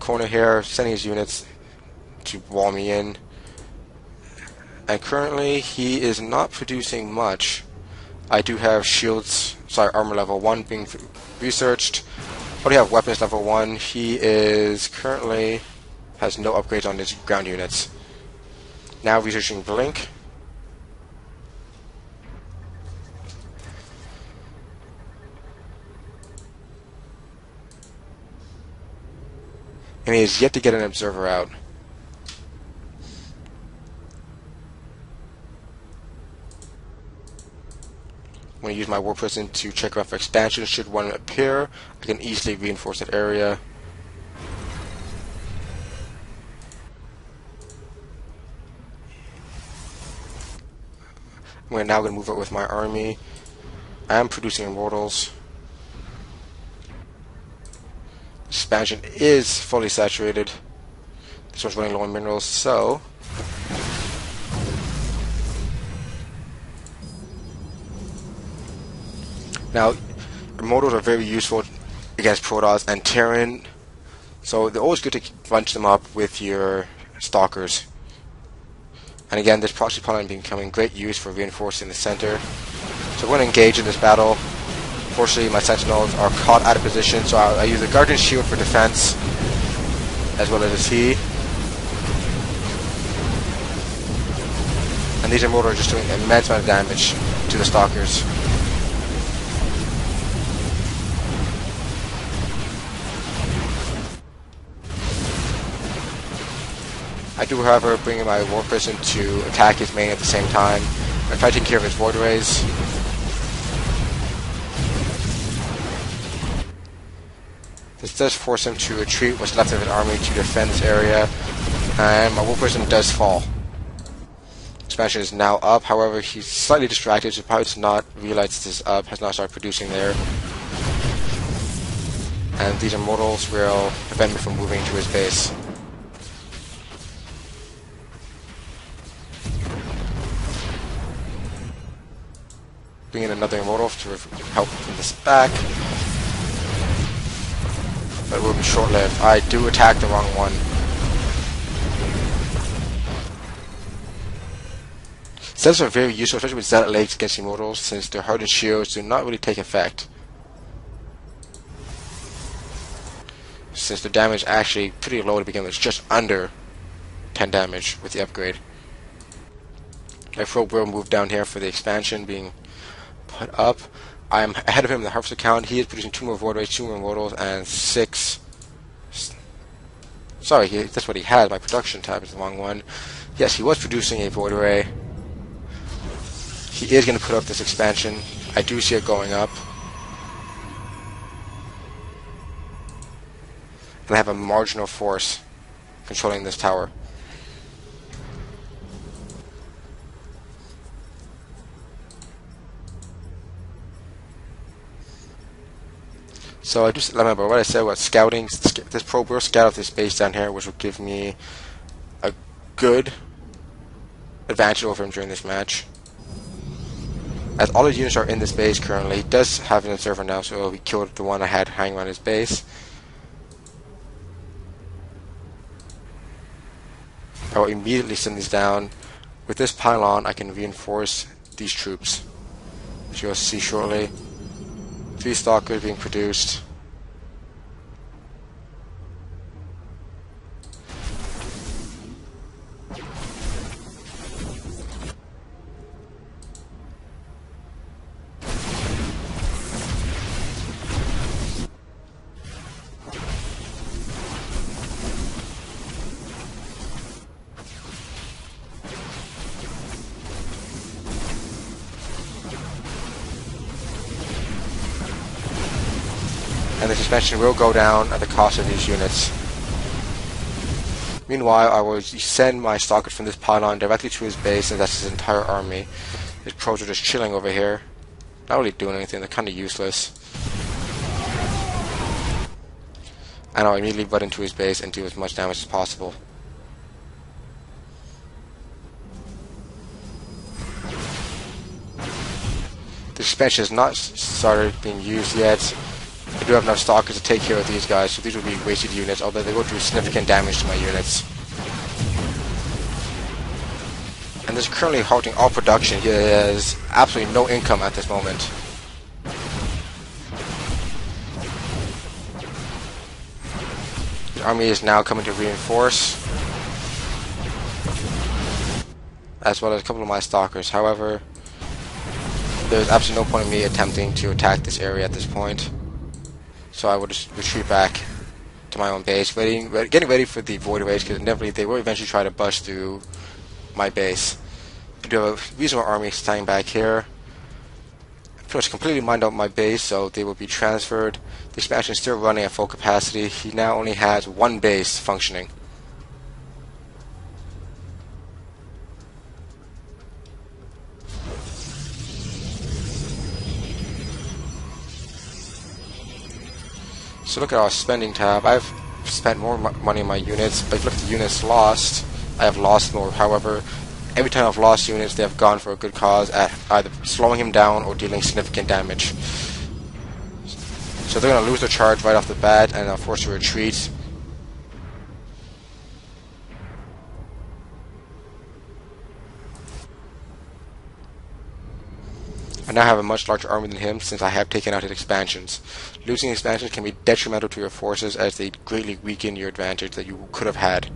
corner here, sending his units to wall me in. And currently, he is not producing much. I do have armor level 1 being researched. I already have weapons level 1. He is currently has no upgrades on his ground units. Now researching Blink. And he has yet to get an observer out. I'm going to use my war prison to check out for expansion. Should one appear, I can easily reinforce that area. We're now going to move up with my army. I am producing immortals. Expansion is fully saturated. This one's running low on minerals, so now immortals are very useful against Protoss and Terran, so they're always good to bunch them up with your stalkers. And again, this proxy pylon becoming great use for reinforcing the center. So we're going to engage in this battle. Fortunately, my sentinels are caught out of position, so I use the Guardian Shield for defense, as well as he. And these immortals are just doing an immense amount of damage to the stalkers. I do, however, bring in my war prison to attack his main at the same time. I try to take care of his void rays. This does force him to retreat what's left of his army to defend this area, and my war prison does fall. Expansion is now up, however he's slightly distracted, so probably does not realize this is up, has not started producing there. And these immortals will prevent me from moving to his base. Bring in another immortal to help in this back. But it will be short-lived. I do attack the wrong one. Zealots are very useful, especially with Zealot legs against immortals, since their hardened shields do not really take effect. Since the damage actually pretty low to begin with, it's just under 10 damage with the upgrade. My probe will move down here for the expansion being put up. I'm ahead of him in the harvester count. He is producing 2 more void rays, 2 more immortals, and 6. Sorry, that's what he had. My production tab is the wrong one. Yes, he was producing a void ray. He is going to put up this expansion. I do see it going up. And I have a marginal force controlling this tower. So I just remember what I said about scouting. This probe will scout out this base down here, which will give me a good advantage over him during this match. As all his units are in this base currently, he does have an observer now, so he killed the one I had hanging around his base. I will immediately send these down. With this pylon, I can reinforce these troops, which you'll see shortly. 3 stalkers being produced. And the suspension will go down at the cost of these units. Meanwhile, I will send my stalkers from this pylon directly to his base, and that's his entire army. His probes are just chilling over here. Not really doing anything, they're kind of useless. And I'll immediately butt into his base and do as much damage as possible. The suspension has not started being used yet. I do have enough stalkers to take care of these guys, so these will be wasted units, although they will do significant damage to my units. And this is currently halting all production. He has absolutely no income at this moment. The army is now coming to reinforce, as well as a couple of my stalkers. However, there's absolutely no point in me attempting to attack this area at this point. So I will just retreat back to my own base, getting ready for the void rage, because inevitably they will eventually try to bust through my base. I do have a reasonable army standing back here. Pretty much completely mined out my base, so they will be transferred. The expansion is still running at full capacity. He now only has one base functioning. So look at our spending tab. I've spent more money on my units, but if you look at the units lost, I have lost more. However, every time I've lost units, they have gone for a good cause at either slowing him down or dealing significant damage. So they're going to lose their charge right off the bat and are forced to retreat. I now have a much larger army than him since I have taken out his expansions. Losing expansions can be detrimental to your forces as they greatly weaken your advantage that you could have had.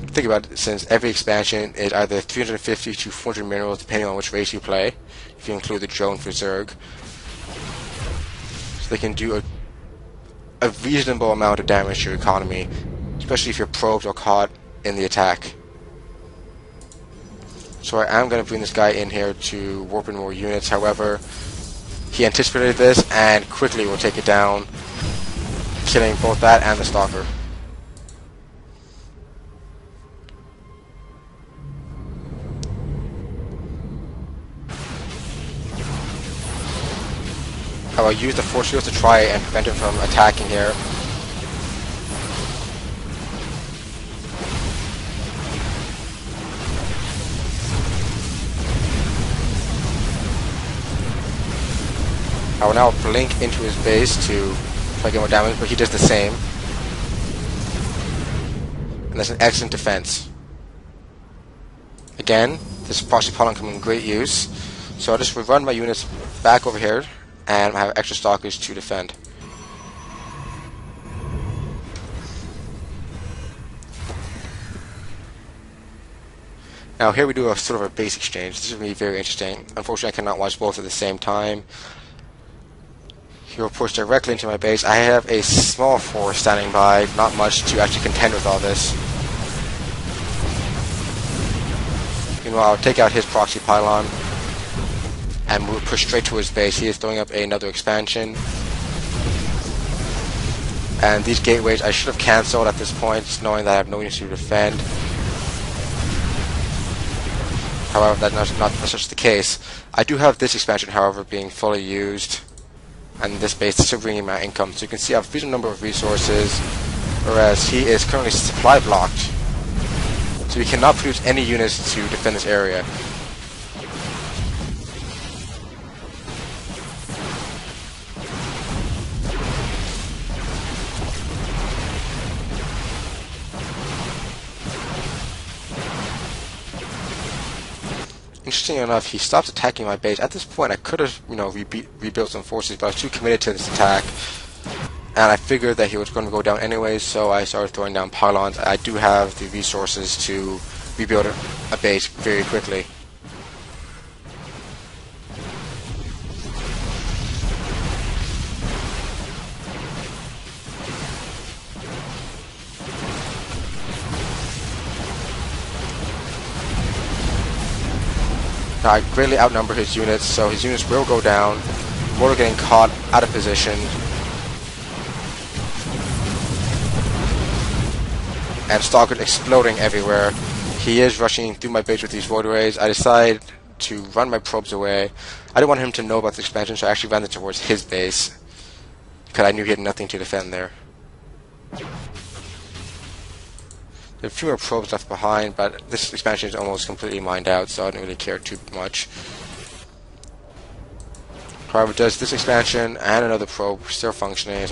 Think about it, since every expansion is either 350 to 400 minerals depending on which race you play, if you include the drone for Zerg. So they can do a reasonable amount of damage to your economy, especially if your probes are caught in the attack. So I am going to bring this guy in here to warp in more units. However, he anticipated this and quickly will take it down, killing both that and the stalker. I will use the force shields to try and prevent him from attacking here. I will now blink into his base to try to get more damage, but he does the same. And that's an excellent defense. Again, this proxy pylon comes in great use. So I'll just run my units back over here, and I have extra stalkers to defend. Now here we do a sort of a base exchange. This is going to be very interesting. Unfortunately, I cannot watch both at the same time. He will push directly into my base. I have a small force standing by, not much to actually contend with all this. Meanwhile, I'll take out his proxy pylon and we'll push straight to his base. He is throwing up another expansion. And these gateways I should have cancelled at this point, just knowing that I have no units to defend. However, that's not such the case. I do have this expansion, however, being fully used. And this base is still bringing my income. So you can see I have a decent number of resources, whereas he is currently supply blocked. So he cannot produce any units to defend this area. Interestingly enough, he stops attacking my base. At this point, I could have, rebuilt some forces, but I was too committed to this attack. And I figured that he was going to go down anyways, so I started throwing down pylons. I do have the resources to rebuild a base very quickly. Now I greatly outnumber his units, so his units will go down. Mortar getting caught out of position. And stalkers exploding everywhere. He is rushing through my base with these void arrays. I decide to run my probes away. I didn't want him to know about the expansion, so I actually ran it towards his base, because I knew he had nothing to defend there. There are a few more probes left behind, but this expansion is almost completely mined out, so I don't really care too much. However, does this expansion and another probe still functioning?